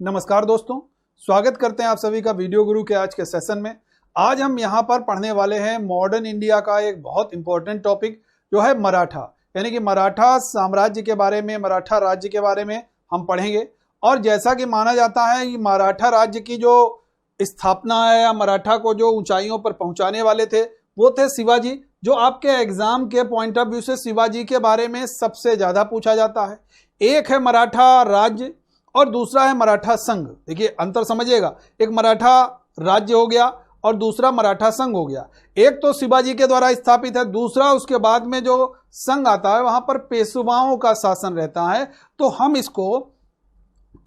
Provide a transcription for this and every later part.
नमस्कार दोस्तों, स्वागत करते हैं आप सभी का वीडियो गुरु के आज के सेशन में। आज हम यहाँ पर पढ़ने वाले हैं मॉडर्न इंडिया का एक बहुत इंपॉर्टेंट टॉपिक जो है मराठा, यानी कि मराठा साम्राज्य के बारे में, मराठा राज्य के बारे में हम पढ़ेंगे। और जैसा कि माना जाता है कि मराठा राज्य की जो स्थापना है या मराठा को जो ऊंचाइयों पर पहुंचाने वाले थे वो थे शिवाजी। जो आपके एग्जाम के पॉइंट ऑफ व्यू से शिवाजी के बारे में सबसे ज्यादा पूछा जाता है। एक है मराठा राज्य और दूसरा है मराठा संघ। देखिए अंतर समझिएगा, एक मराठा राज्य हो गया और दूसरा मराठा संघ हो गया। एक तो शिवाजी के द्वारा स्थापित है, दूसरा उसके बाद में जो संघ आता है वहां पर पेशवाओं का शासन रहता है। तो हम इसको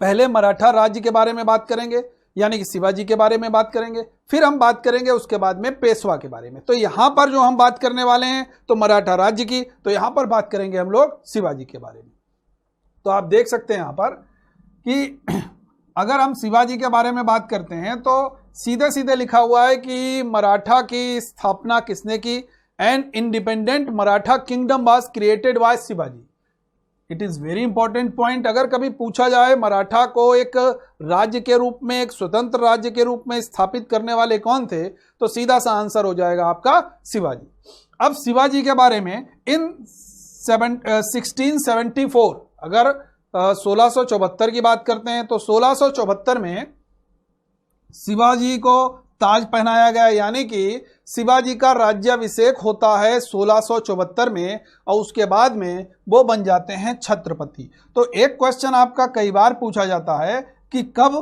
पहले मराठा राज्य के बारे में बात करेंगे, यानी कि शिवाजी के बारे में बात करेंगे, फिर हम बात करेंगे उसके बाद में पेशवा के बारे में। तो यहां पर जो हम बात करने वाले हैं तो मराठा राज्य की, तो यहां पर बात करेंगे हम लोग शिवाजी के बारे में। तो आप देख सकते हैं यहां पर कि अगर हम शिवाजी के बारे में बात करते हैं तो सीधे सीधे लिखा हुआ है कि मराठा की स्थापना किसने की। An independent Maratha kingdom was created by Shivaji. It is very important point. अगर कभी पूछा जाए मराठा को एक राज्य के रूप में, एक स्वतंत्र राज्य के रूप में स्थापित करने वाले कौन थे, तो सीधा सा आंसर हो जाएगा आपका शिवाजी। अब शिवाजी के बारे में इन 1674, अगर 1674 की बात करते हैं तो 1674 में शिवाजी को ताज पहनाया गया, यानी कि शिवाजी का राज्याभिषेक होता है 1674 में और उसके बाद में वो बन जाते हैं छत्रपति। तो एक क्वेश्चन आपका कई बार पूछा जाता है कि कब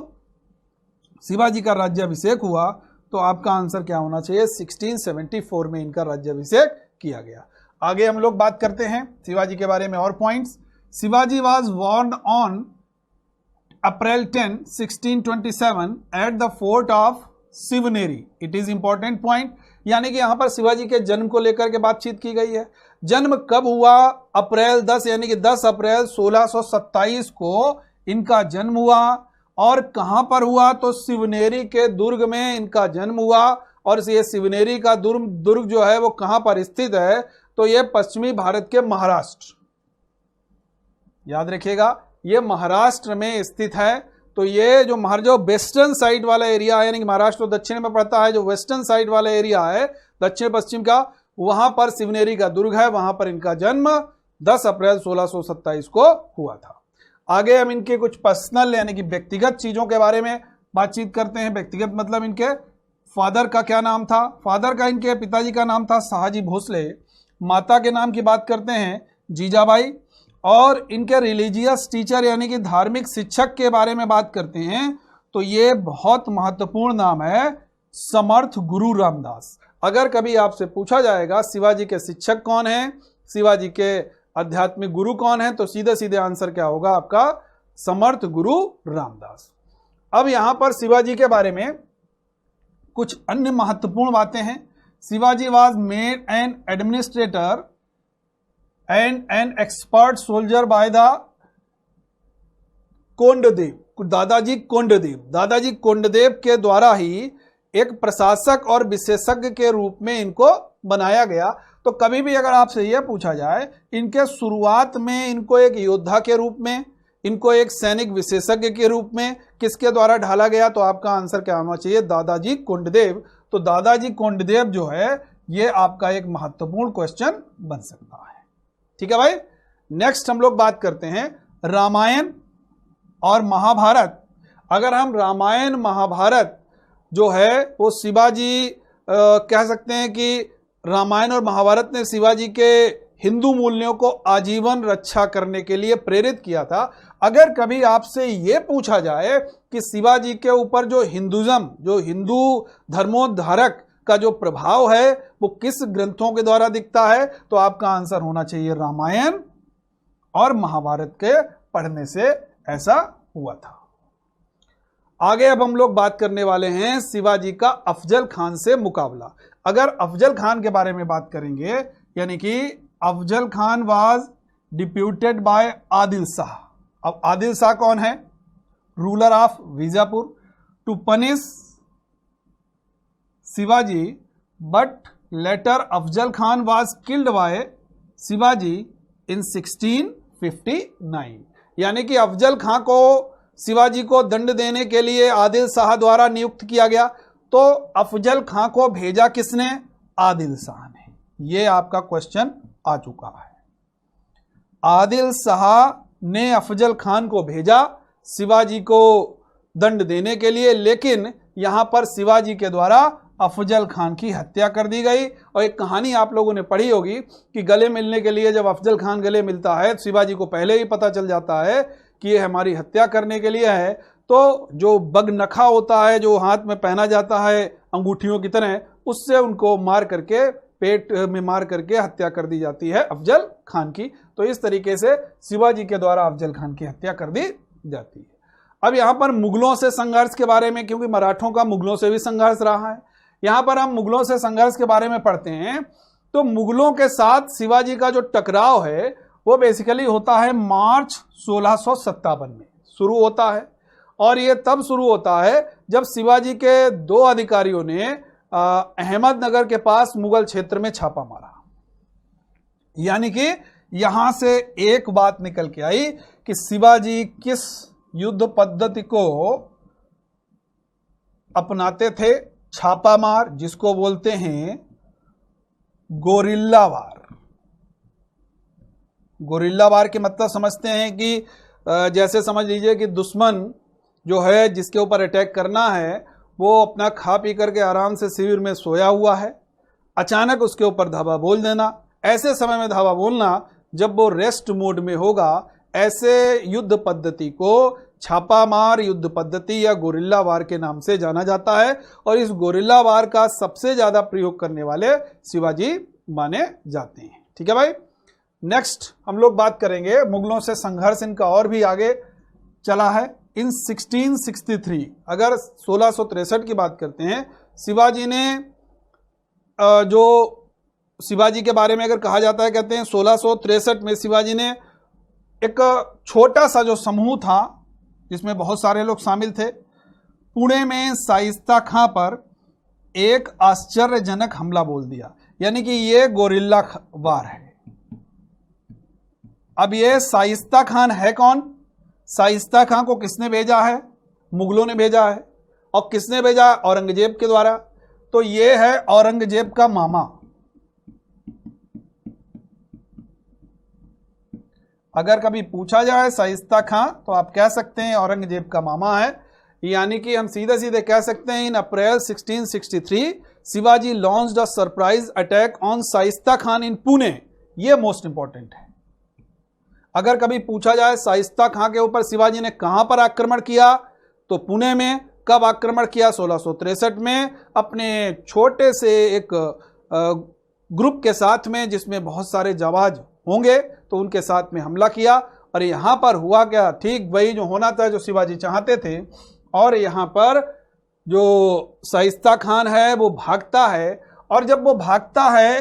शिवाजी का राज्याभिषेक हुआ, तो आपका आंसर क्या होना चाहिए, 1674 में इनका राज्याभिषेक किया गया। आगे हम लोग बात करते हैं शिवाजी के बारे में और points. Shivaji was born on April 10, 1627 at the fort of Shivneri. It is important point, यानी कि यहां पर शिवाजी के जन्म को लेकर के बातचीत की गई है। जन्म कब हुआ, अप्रैल 10, यानी कि 10 अप्रैल 1627 को इनका जन्म हुआ। और कहां पर हुआ, तो शिवनेरी के दुर्ग में इनका जन्म हुआ। और ये शिवनेरी का दुर्ग जो है वो कहां पर स्थित है, तो ये पश्चिमी भारत के महाराष्ट्र, याद रखिएगा ये महाराष्ट्र में स्थित है। तो ये जो वेस्टर्न साइड वाला एरिया है, यानी कि महाराष्ट्र तो दक्षिण में पड़ता है, जो वेस्टर्न साइड वाला एरिया है दक्षिण पश्चिम का, वहां पर शिवनेरी का दुर्ग है, वहां पर इनका जन्म 10 अप्रैल 1627 को हुआ था। आगे हम इनके कुछ पर्सनल यानी कि व्यक्तिगत चीजों के बारे में बातचीत करते हैं। व्यक्तिगत मतलब इनके फादर का क्या नाम था। फादर का, इनके पिताजी का नाम था शाहजी भोसले। माता के नाम की बात करते हैं जीजाबाई। और इनके रिलीजियस टीचर यानी कि धार्मिक शिक्षक के बारे में बात करते हैं तो ये बहुत महत्वपूर्ण नाम है, समर्थ गुरु रामदास। अगर कभी आपसे पूछा जाएगा शिवाजी के शिक्षक कौन है, शिवाजी के आध्यात्मिक गुरु कौन है, तो सीधे सीधे आंसर क्या होगा आपका, समर्थ गुरु रामदास। अब यहां पर शिवाजी के बारे में कुछ अन्य महत्वपूर्ण बातें हैं। Shivaji was made an administrator and an expert soldier by the Kondadev, Dadaji Kondadev के द्वारा ही एक प्रशासक और विशेषज्ञ के रूप में इनको बनाया गया। तो कभी भी अगर आपसे यह पूछा जाए इनके शुरुआत में इनको एक योद्धा के रूप में, इनको एक सैनिक विशेषज्ञ के रूप में किसके द्वारा ढाला गया, तो आपका आंसर क्या होना चाहिए, दादाजी कोंडदेव। तो दादाजी कोंडदेव जो है ये आपका एक महत्वपूर्ण क्वेश्चन बन सकता है। ठीक है भाई। नेक्स्ट हम लोग बात करते हैं रामायण और महाभारत। अगर हम रामायण महाभारत जो है वो शिवाजी कह सकते हैं कि रामायण और महाभारत ने शिवाजी के हिंदू मूल्यों को आजीवन रक्षा करने के लिए प्रेरित किया था। अगर कभी आपसे ये पूछा जाए कि शिवाजी के ऊपर जो हिंदुज्म, जो हिंदू धर्मोद्धारक का जो प्रभाव है वो किस ग्रंथों के द्वारा दिखता है, तो आपका आंसर होना चाहिए रामायण और महाभारत के पढ़ने से ऐसा हुआ था। आगे अब हम लोग बात करने वाले हैं शिवाजी का अफजल खान से मुकाबला। अगर अफजल खान के बारे में बात करेंगे, यानी कि Afzal Khan was deputed by Adil Shah. अब आदिल शाह कौन है, ruler of Bijapur, to punish Shivaji, but later Afzal Khan was killed by Shivaji in 1659। यानी कि अफजल खां को शिवाजी को दंड देने के लिए आदिल शाह द्वारा नियुक्त किया गया। तो अफजल खां को भेजा किसने? आदिल शाह ने। यह आपका क्वेश्चन आ चुका है। आदिल शाह ने अफजल खान को भेजा शिवाजी को दंड देने के लिए, लेकिन यहां पर शिवाजी के द्वारा अफजल खान की हत्या कर दी गई। और एक कहानी आप लोगों ने पढ़ी होगी कि गले मिलने के लिए जब अफजल खान गले मिलता है, शिवाजी को पहले ही पता चल जाता है कि ये हमारी हत्या करने के लिए है, तो जो बगनखा होता है जो हाथ में पहना जाता है अंगूठियों की तरह, उससे उनको मार करके, पेट में मार करके हत्या कर दी जाती है अफजल खान की। तो इस तरीके से शिवाजी के द्वारा अफजल खान की हत्या कर दी जाती है। अब यहाँ पर मुगलों से संघर्ष के बारे में, क्योंकि मराठों का मुगलों से भी संघर्ष रहा है, यहाँ पर हम मुगलों से संघर्ष के बारे में पढ़ते हैं। तो मुगलों के साथ शिवाजी का जो टकराव है वो बेसिकली होता है मार्च 1657 में शुरू होता है। और ये तब शुरू होता है जब शिवाजी के दो अधिकारियों ने अहमदनगर के पास मुगल क्षेत्र में छापा मारा। यानी कि यहां से एक बात निकल के आई कि शिवाजी किस युद्ध पद्धति को अपनाते थे? छापामार, जिसको बोलते हैं गोरिल्ला वार। गोरिल्ला वार के मतलब समझते हैं कि जैसे समझ लीजिए कि दुश्मन जो है जिसके ऊपर अटैक करना है वो अपना खा पी करके आराम से शिविर में सोया हुआ है, अचानक उसके ऊपर धावा बोल देना। ऐसे समय में धावा बोलना जब वो रेस्ट मोड में होगा, ऐसे युद्ध पद्धति को छापामार युद्ध पद्धति या गोरिल्ला वार के नाम से जाना जाता है। और इस गोरिल्ला वार का सबसे ज्यादा प्रयोग करने वाले शिवाजी माने जाते हैं। ठीक है भाई। नेक्स्ट हम लोग बात करेंगे मुगलों से संघर्ष इनका और भी आगे चला है। इन 1663, अगर 1663 की बात करते हैं, शिवाजी ने जो शिवाजी के बारे में अगर कहा जाता है, कहते हैं 1663 में शिवाजी ने एक छोटा सा जो समूह था जिसमें बहुत सारे लोग शामिल थे, पुणे में शाइस्ता खां पर एक आश्चर्यजनक हमला बोल दिया। यानी कि ये गोरिल्ला वार है। अब ये शाइस्ता खान है कौन? शाइस्ता खां को किसने भेजा है? मुगलों ने भेजा है। और किसने भेजा? औरंगजेब के द्वारा। तो ये है औरंगजेब का मामा। अगर कभी पूछा जाए शाइस्ता खां तो आप कह सकते हैं औरंगजेब का मामा है। यानी कि हम सीधे सीधे कह सकते हैं in April 1663 Shivaji launched a surprise attack on Shaista Khan in Pune. ये मोस्ट इंपॉर्टेंट है। अगर कभी पूछा जाए शाइस्ता खां के ऊपर शिवाजी ने कहां पर आक्रमण किया, तो पुणे में। कब आक्रमण किया? 1663 में, अपने छोटे से एक ग्रुप के साथ में जिसमें बहुत सारे जाबाज होंगे, तो उनके साथ में हमला किया। और यहां पर हुआ क्या? ठीक वही जो होना था, जो शिवाजी चाहते थे। और यहां पर जो शाइस्ता खान है वो भागता है, और जब वो भागता है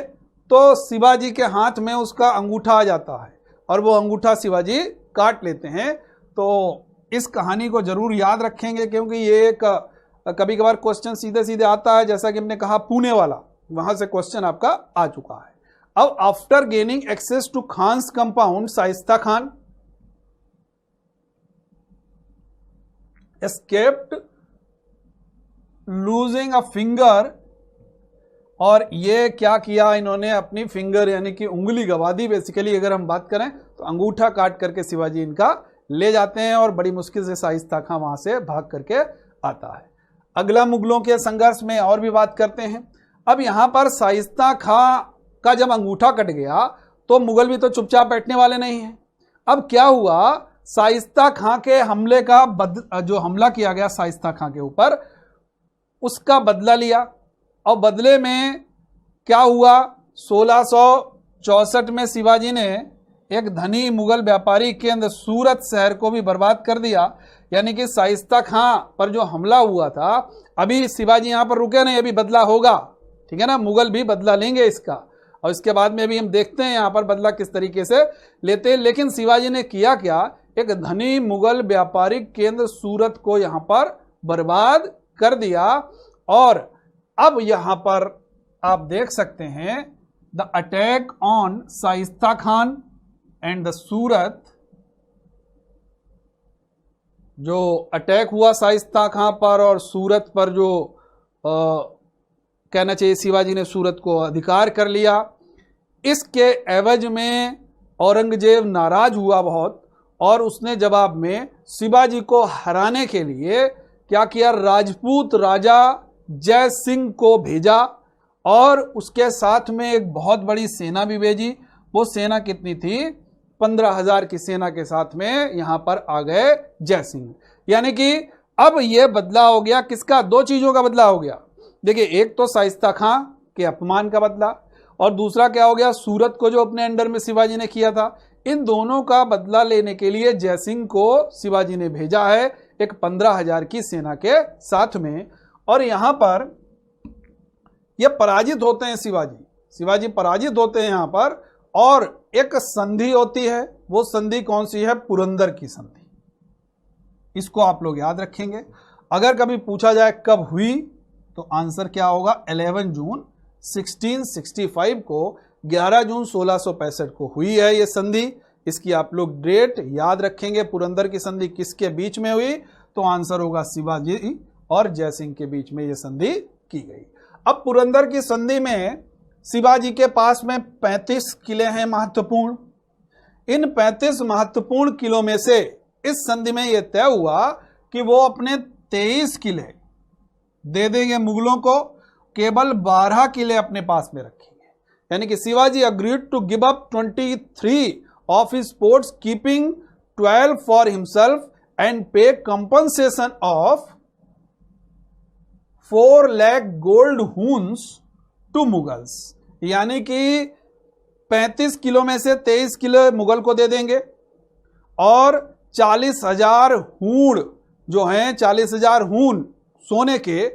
तो शिवाजी के हाथ में उसका अंगूठा आ जाता है और वो अंगूठा शिवाजी काट लेते हैं। तो इस कहानी को जरूर याद रखेंगे, क्योंकि ये एक कभी कभार क्वेश्चन सीधे सीधे आता है। जैसा कि हमने कहा पुणे वाला, वहां से क्वेश्चन आपका आ चुका है। अब after gaining access to Khan's compound, Shaista Khan escaped losing a finger. और ये क्या किया इन्होंने? अपनी फिंगर यानी कि उंगली गवा दी। बेसिकली अगर हम बात करें तो अंगूठा काट करके शिवाजी इनका ले जाते हैं और बड़ी मुश्किल से शाइस्ता खां वहां से भाग करके आता है। अगला मुगलों के संघर्ष में और भी बात करते हैं। अब यहां पर शाइस्ता खां का जब अंगूठा कट गया तो मुगल भी तो चुपचाप बैठने वाले नहीं हैं। अब क्या हुआ? शाइस्ता खां के हमले का जो हमला किया गया शाइस्ता खां के ऊपर, उसका बदला लिया। और बदले में क्या हुआ? 1664 में शिवाजी ने एक धनी मुगल व्यापारी केंद्र सूरत शहर को भी बर्बाद कर दिया। यानी कि शाइस्ता खां पर जो हमला हुआ था, अभी शिवाजी यहां पर रुके नहीं, अभी बदला होगा। ठीक है ना, मुगल भी बदला लेंगे इसका। और इसके बाद में भी हम देखते हैं यहां पर बदला किस तरीके से लेते हैं। लेकिन शिवाजी ने किया क्या? एक धनी मुगल व्यापारिक केंद्र सूरत को यहां पर बर्बाद कर दिया। और अब यहां पर आप देख सकते हैं the attack on Shaista Khan and the Surat जो अटैक हुआ शाइस्ता खां पर और सूरत पर, जो कहना चाहिए शिवाजी ने सूरत को अधिकार कर लिया, इसके एवज में औरंगजेब नाराज हुआ बहुत, और उसने जवाब में शिवाजी को हराने के लिए क्या किया, राजपूत राजा जय सिंह को भेजा और उसके साथ में एक बहुत बड़ी सेना भी भेजी। वो सेना कितनी थी, 15,000 की सेना के साथ में यहां पर आ गए जय सिंह। यानी कि अब यह बदला हो गया किसका, दो चीजों का बदला हो गया। देखिए, एक तो शाइस्ता खां के अपमान का बदला, और दूसरा क्या हो गया, सूरत को जो अपने अंडर में शिवाजी ने किया था। इन दोनों का बदला लेने के लिए जयसिंह को शिवाजी ने भेजा है एक 15,000 की सेना के साथ में। और यहां पर ये पराजित होते हैं शिवाजी पराजित होते हैं यहां पर, और एक संधि होती है। वो संधि कौन सी है, पुरंदर की संधि। इसको आप लोग याद रखेंगे। अगर कभी पूछा जाए कब हुई, तो आंसर क्या होगा, 11 जून 1665 को, 11 जून 1665 को हुई है ये संधि। इसकी आप लोग डेट याद रखेंगे। पुरंदर की संधि किसके बीच में हुई, तो आंसर होगा शिवाजी और जयसिंह के बीच में ये संधि की गई। अब पुरंदर की संधि में शिवाजी के पास में 35 किले हैं महत्वपूर्ण। इन 35 महत्वपूर्ण किलों में से इस संधि में यह तय हुआ कि वो अपने 23 किले दे देंगे मुगलों को, केवल 12 किले अपने पास में रखेंगे। यानी कि Shivaji agreed to give up 23 of his forts, keeping 12 for himself and pay compensation of 4 lakh gold huns to Mughals. यानी कि 35 किलो में से 23 किलो मुगल को दे देंगे, और 40,000 हूण जो हैं, 40,000 हूण सोने के,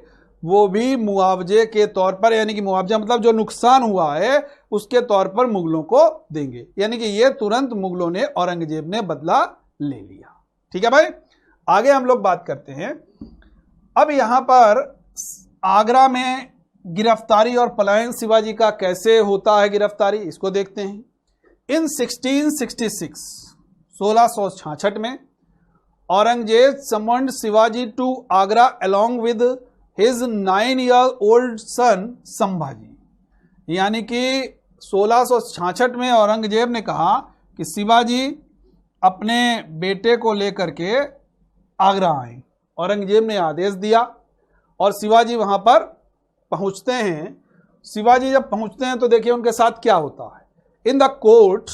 वो भी मुआवजे के तौर पर, यानी कि मुआवजा मतलब जो नुकसान हुआ है उसके तौर पर मुगलों को देंगे। यानी कि ये तुरंत मुगलों ने, औरंगजेब ने बदला ले लिया। ठीक है भाई, आगे हम लोग बात करते हैं। अब यहां पर आगरा में गिरफ्तारी और पलायन शिवाजी का कैसे होता है गिरफ्तारी, इसको देखते हैं। इन 1666 में Aurangzeb summoned Shivaji to Agra along with his 9-year-old son Sambhaji. यानी कि 1666 में औरंगजेब ने कहा कि शिवाजी अपने बेटे को लेकर के आगरा आए। औरंगजेब ने आदेश दिया और शिवाजी वहां पर पहुंचते हैं। शिवाजी जब पहुंचते हैं तो देखिए उनके साथ क्या होता है। इन द कोर्ट,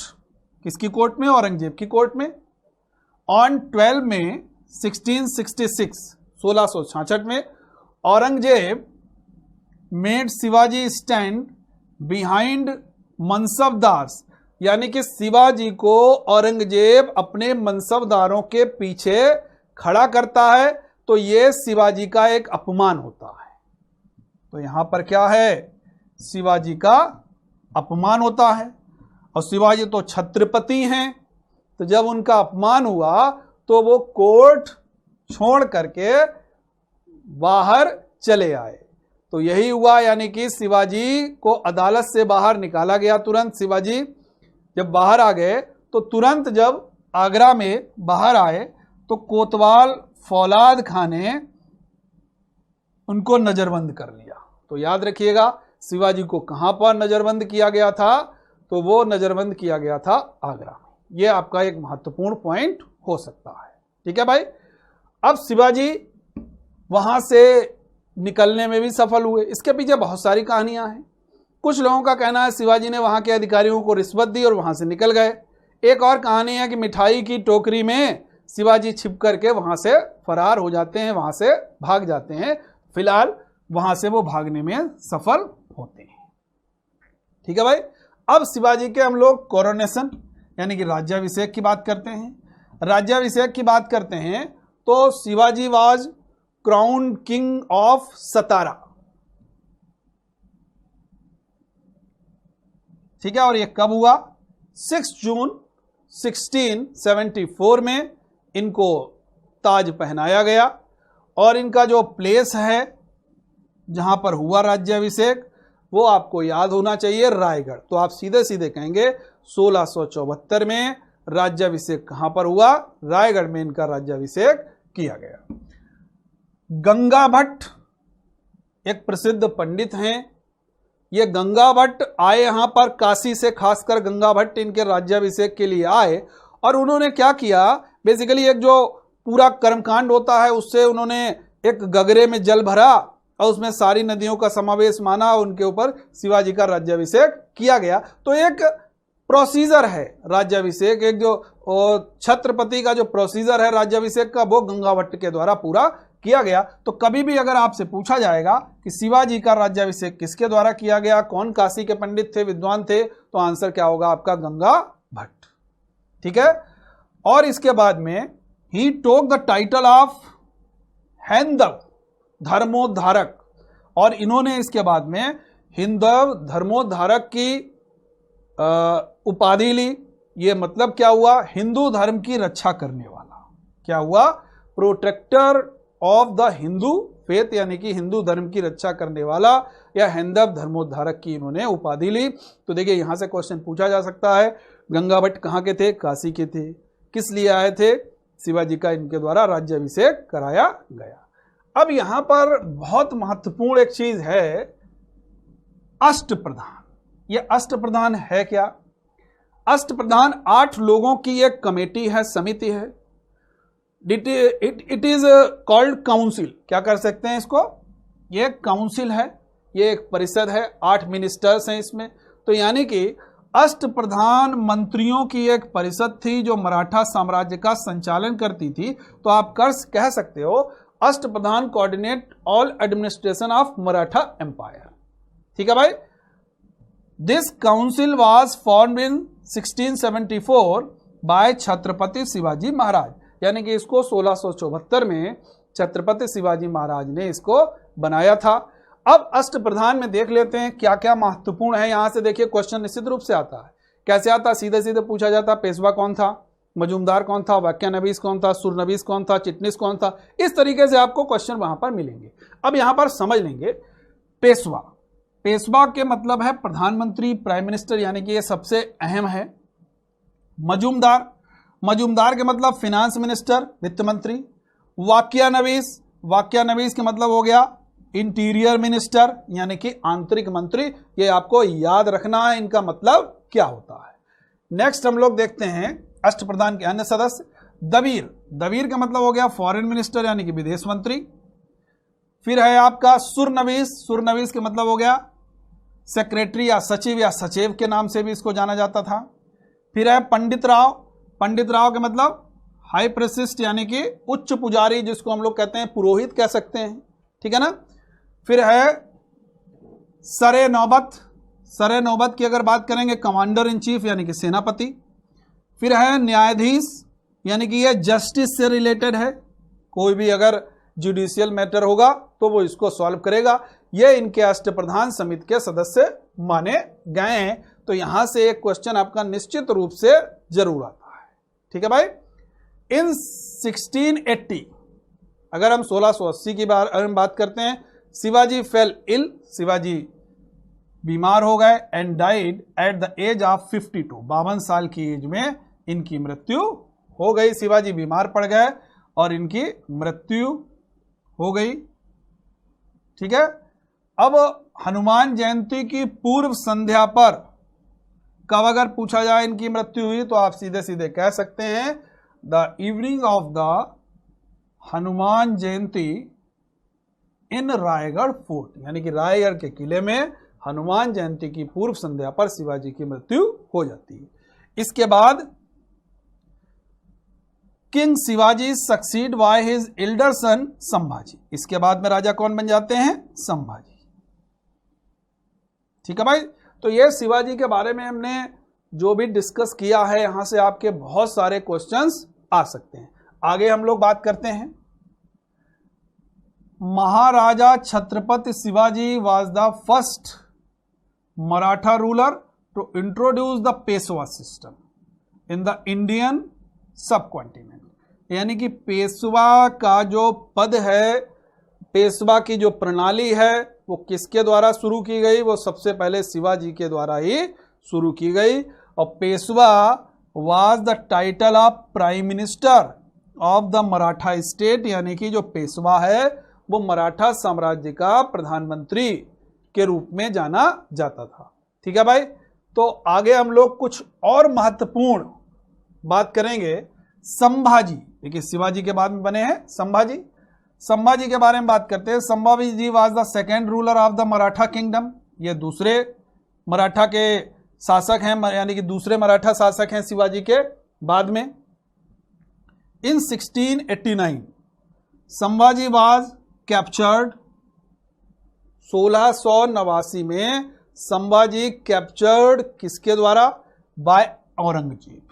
किसकी कोर्ट में, औरंगजेब की कोर्ट में, ऑन 12 में 1666 में Aurangzeb made Shivaji stand behind mansabdars. यानी कि शिवाजी को औरंगजेब अपने मनसबदारों के पीछे खड़ा करता है, तो यह शिवाजी का एक अपमान होता है। तो यहां पर क्या है, शिवाजी का अपमान होता है। और शिवाजी तो छत्रपति हैं, तो जब उनका अपमान हुआ तो वो कोर्ट छोड़ करके बाहर चले आए। तो यही हुआ, यानी कि शिवाजी को अदालत से बाहर निकाला गया। तुरंत शिवाजी जब बाहर आ गए तो तुरंत जब आगरा में बाहर आए तो कोतवाल फौलाद खां ने उनको नजरबंद कर लिया। तो याद रखिएगा शिवाजी को कहां पर नजरबंद किया गया था, तो वो नजरबंद किया गया था आगरा। ये आपका एक महत्वपूर्ण पॉइंट हो सकता है। ठीक है भाई। अब शिवाजी वहां से निकलने में भी सफल हुए। इसके पीछे बहुत सारी कहानियां हैं। कुछ लोगों का कहना है शिवाजी ने वहां के अधिकारियों को रिश्वत दी और वहां से निकल गए। एक और कहानी है कि मिठाई की टोकरी में शिवाजी छिप करके वहां से फरार हो जाते हैं, वहां से भाग जाते हैं। फिलहाल वहां से वो भागने में सफल होते हैं। ठीक है भाई। अब शिवाजी के हम लोग कोरोनेशन यानी कि राज्याभिषेक की बात करते हैं। राज्याभिषेक की बात करते हैं तो Shivaji was crown king of Satara. ठीक है। और ये कब हुआ, 6 जून 1674 में इनको ताज पहनाया गया। और इनका जो प्लेस है जहां पर हुआ राज्याभिषेक वो आपको याद होना चाहिए, रायगढ़। तो आप सीधे सीधे कहेंगे 1674 में राज्याभिषेक कहां पर हुआ, रायगढ़ में इनका राज्याभिषेक किया गया। गंगा भट्ट एक प्रसिद्ध पंडित हैं। ये गंगा भट्ट आए यहां पर काशी से, खासकर गंगा भट्ट इनके राज्याभिषेक के लिए आए और उन्होंने क्या किया, बेसिकली एक जो पूरा कर्मकांड होता है उससे उन्होंने एक गगरे में जल भरा और उसमें सारी नदियों का समावेश माना, उनके ऊपर शिवाजी का राज्याभिषेक किया गया। तो एक प्रोसीजर है राज्याभिषेक, एक जो छत्रपति का जो प्रोसीजर है राज्याभिषेक का, वो गंगा भट्ट के द्वारा पूरा किया गया। तो कभी भी अगर आपसे पूछा जाएगा कि शिवाजी का राज्याभिषेक किसके द्वारा किया गया, कौन काशी के पंडित थे, विद्वान थे, तो आंसर क्या होगा आपका, गंगा भट्ट। ठीक है। और इसके बाद में ही टोक द टाइटल ऑफ हिंदव धर्मोद्धारक, और इन्होंने इसके बाद में हिंदव धर्मोद्धारक की उपाधि ली। ये मतलब क्या हुआ, हिंदू धर्म की रक्षा करने वाला। क्या हुआ, protector of the Hindu faith, यानी कि हिंदू धर्म की रक्षा करने वाला या हिंदव धर्मोद्धारक की इन्होंने उपाधि ली। तो देखिए यहां से क्वेश्चन पूछा जा सकता है, गंगा भट्ट कहां के थे, काशी के थे, किस लिए आए थे, शिवाजी का इनके द्वारा राज्याभिषेक कराया गया। अब यहां पर बहुत महत्वपूर्ण एक चीज है, अष्टप्रधान। यह अष्टप्रधान है क्या, अष्टप्रधान 8 लोगों की एक कमेटी है, समिति है। It is called council. क्या कर सकते हैं इसको, ये काउंसिल है, ये एक परिषद है, 8 मिनिस्टर्स हैं इसमें। तो यानी कि अष्टप्रधान मंत्रियों की एक परिषद थी जो मराठा साम्राज्य का संचालन करती थी। तो आप कह सकते हो Ashtapradhan coordinate all administration of Maratha empire. ठीक है भाई। This council was formed in 1674 by Chhatrapati Shivaji Maharaj, यानी कि इसको 1674 में छत्रपति शिवाजी महाराज ने इसको बनाया था। अब अष्टप्रधान में देख लेते हैं क्या क्या महत्वपूर्ण है। यहां से देखिए क्वेश्चन निश्चित रूप से आता है। कैसे आता है, सीधे सीधे पूछा जाता है, पेशवा कौन था, मजूमदार कौन था, वाक्यानबीस कौन था, सुरनबीस कौन था, चिटनिस कौन था। इस तरीके से आपको क्वेश्चन वहां पर मिलेंगे। अब यहां पर समझ लेंगे, पेशवा, पेशवा के मतलब है प्रधानमंत्री, प्राइम मिनिस्टर, यानी कि ये सबसे अहम है। मजूमदार, मजूमदार के मतलब फिनांस मिनिस्टर, वित्त मंत्री। वाक्यानबीस, वाक्यानबीस के मतलब हो गया इंटीरियर मिनिस्टर, यानी कि आंतरिक मंत्री। ये आपको याद रखना है इनका मतलब क्या होता है। नेक्स्ट हम लोग देखते हैं अष्टप्रधान के अन्य सदस्य। दबीर, दबीर का मतलब हो गया फॉरेन मिनिस्टर, यानी कि विदेश मंत्री। फिर है आपका सुरनबीस, सुरनबीस के मतलब हो गया सेक्रेटरी या सचिव के नाम से भी इसको जाना जाता था। फिर है पंडित राव, पंडित राव के मतलब हाई प्रेसिस्ट, यानी कि उच्च पुजारी, जिसको हम लोग कहते हैं पुरोहित कह सकते हैं। ठीक है ना। फिर है सरे नौबत, सरे नौबत की अगर बात करेंगे कमांडर इन चीफ, यानी कि सेनापति। फिर है न्यायाधीश, यानी कि ये जस्टिस से रिलेटेड है, कोई भी अगर जुडिशियल मैटर होगा तो वो इसको सॉल्व करेगा। ये इनके अष्टप्रधान समिति के सदस्य माने गए हैं। तो यहां से एक क्वेश्चन आपका निश्चित रूप से जरूर आता है। ठीक है भाई। इन 1680, अगर हम 1680 की बात करते हैं, शिवाजी फेल इल, शिवाजी बीमार हो गए, and died at the age of 52, 52 साल की एज में इनकी मृत्यु हो गई। शिवाजी बीमार पड़ गए और इनकी मृत्यु हो गई। ठीक है। अब हनुमान जयंती की पूर्व संध्या पर कब अगर पूछा जाए इनकी मृत्यु हुई, तो आप सीधे सीधे कह सकते हैं the evening of the Hanuman Jayanti in Raigarh fort, यानी कि रायगढ़ के किले में हनुमान जयंती की पूर्व संध्या पर शिवाजी की मृत्यु हो जाती है। इसके बाद king Shivaji succeed by his elder son Sambhaji, इसके बाद में राजा कौन बन जाते हैं, संभाजी। ठीक है भाई। तो ये शिवाजी के बारे में हमने जो भी डिस्कस किया है, यहां से आपके बहुत सारे क्वेश्चंस आ सकते हैं। आगे हम लोग बात करते हैं, Maharaja Chhatrapati Shivaji was the first Maratha ruler to introduce the Peshwa system in the Indian subcontinent, यानी कि पेशवा का जो पद है, पेशवा की जो प्रणाली है, वो किसके द्वारा शुरू की गई, वो सबसे पहले शिवाजी के द्वारा ही शुरू की गई। और Peshwa was the title of prime minister, of the Maratha state, यानी कि जो पेशवा है वो मराठा साम्राज्य का प्रधानमंत्री के रूप में जाना जाता था। ठीक है भाई। तो आगे हम लोग कुछ और महत्वपूर्ण बात करेंगे। संभाजी, देखिए शिवाजी के बाद में बने हैं संभाजी। संभाजी के बारे में बात करते हैं। Sambhaji ji was the second ruler of the Maratha kingdom, ये दूसरे मराठा के शासक हैं, यानी कि दूसरे मराठा शासक हैं शिवाजी के बाद में। इन 1689 संभाजी वाज कैप्चर्ड, 1689 में संभाजी कैप्चर्ड किसके द्वारा? बाय औरंगजेब।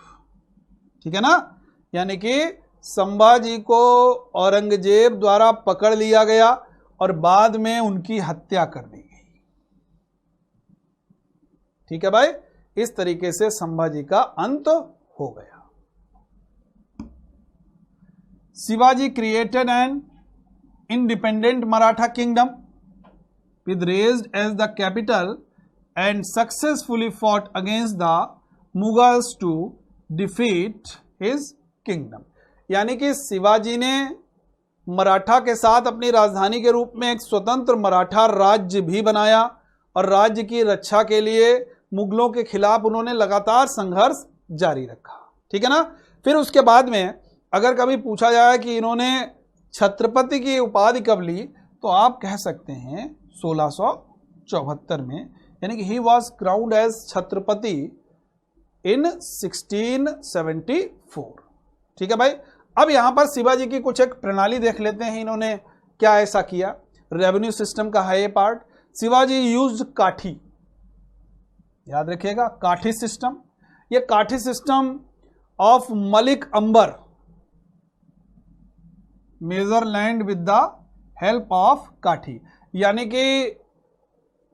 ठीक है ना, यानी कि संभाजी को औरंगजेब द्वारा पकड़ लिया गया और बाद में उनकी हत्या कर दी गई। ठीक है भाई, इस तरीके से संभाजी का अंत हो गया। Shivaji created an independent Maratha kingdom with raised as the capital and successfully fought against the Mughals to defeat his kingdom। यानी कि शिवाजी ने मराठा के साथ अपनी राजधानी के रूप में एक स्वतंत्र मराठा राज्य भी बनाया और राज्य की रक्षा के लिए मुगलों के खिलाफ उन्होंने लगातार संघर्ष जारी रखा। ठीक है ना। फिर उसके बाद में अगर कभी पूछा जाए कि इन्होंने छत्रपति की उपाधि कब ली, तो आप कह सकते हैं 1674 में, यानी कि he was crowned as Chhatrapati in 1674। ठीक है भाई। अब यहां पर शिवाजी की कुछ एक प्रणाली देख लेते हैं, इन्होंने क्या ऐसा किया। रेवेन्यू सिस्टम का है ये पार्ट। शिवाजी यूज्ड काठी, याद रखिएगा काठी सिस्टम। ये kathi system of Malik Ambar measure land with the help of kathi, यानी कि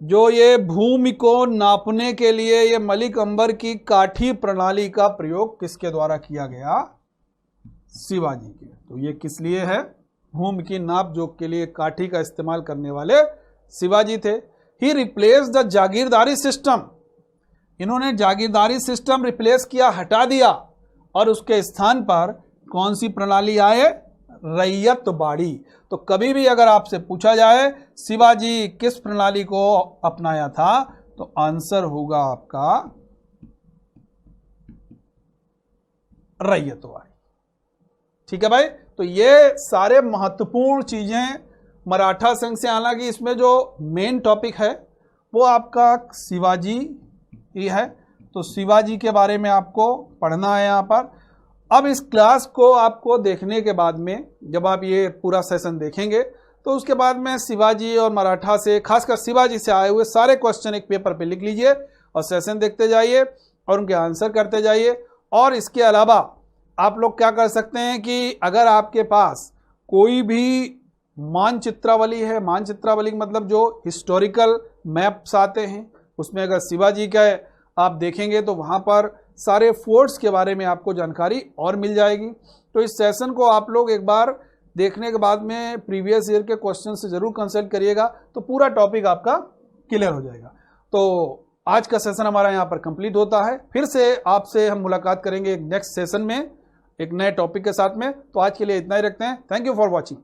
जो ये भूमि को नापने के लिए ये मलिक अंबर की काठी प्रणाली का प्रयोग किसके द्वारा किया गया? शिवाजी के। तो ये किस लिए है? भूमि की नाप जोख के लिए काठी का इस्तेमाल करने वाले शिवाजी थे। ही रिप्लेस द जागीरदारी सिस्टम, इन्होंने जागीरदारी सिस्टम रिप्लेस किया, हटा दिया, और उसके स्थान पर कौन सी प्रणाली आए? रैयत बाड़ी। तो कभी भी अगर आपसे पूछा जाए शिवाजी किस प्रणाली को अपनाया था, तो आंसर होगा आपका रैयतवाड़ी। ठीक है भाई। तो ये सारे महत्वपूर्ण चीजें मराठा संघ से, हालांकि इसमें जो मेन टॉपिक है वो आपका शिवाजी ही है। तो शिवाजी के बारे में आपको पढ़ना है यहाँ पर। अब इस क्लास को आपको देखने के बाद में, जब आप ये पूरा सेशन देखेंगे, तो उसके बाद में शिवाजी और मराठा से, खासकर शिवाजी से आए हुए सारे क्वेश्चन एक पेपर पे लिख लीजिए और सेशन देखते जाइए और उनके आंसर करते जाइए। और इसके अलावा आप लोग क्या कर सकते हैं कि अगर आपके पास कोई भी मानचित्रावली है, मानचित्रावली मतलब जो हिस्टोरिकल मैप्स आते हैं, उसमें अगर शिवाजी का आप देखेंगे तो वहाँ पर सारे फोर्ट्स के बारे में आपको जानकारी और मिल जाएगी। तो इस सेशन को आप लोग एक बार देखने के बाद में प्रीवियस ईयर के क्वेश्चन से जरूर कंसल्ट करिएगा, तो पूरा टॉपिक आपका क्लियर हो जाएगा। तो आज का सेशन हमारा यहाँ पर कंप्लीट होता है। फिर से आपसे हम मुलाकात करेंगे एक नेक्स्ट सेशन में एक नए टॉपिक के साथ में। तो आज के लिए इतना ही रखते हैं। Thank you for watching.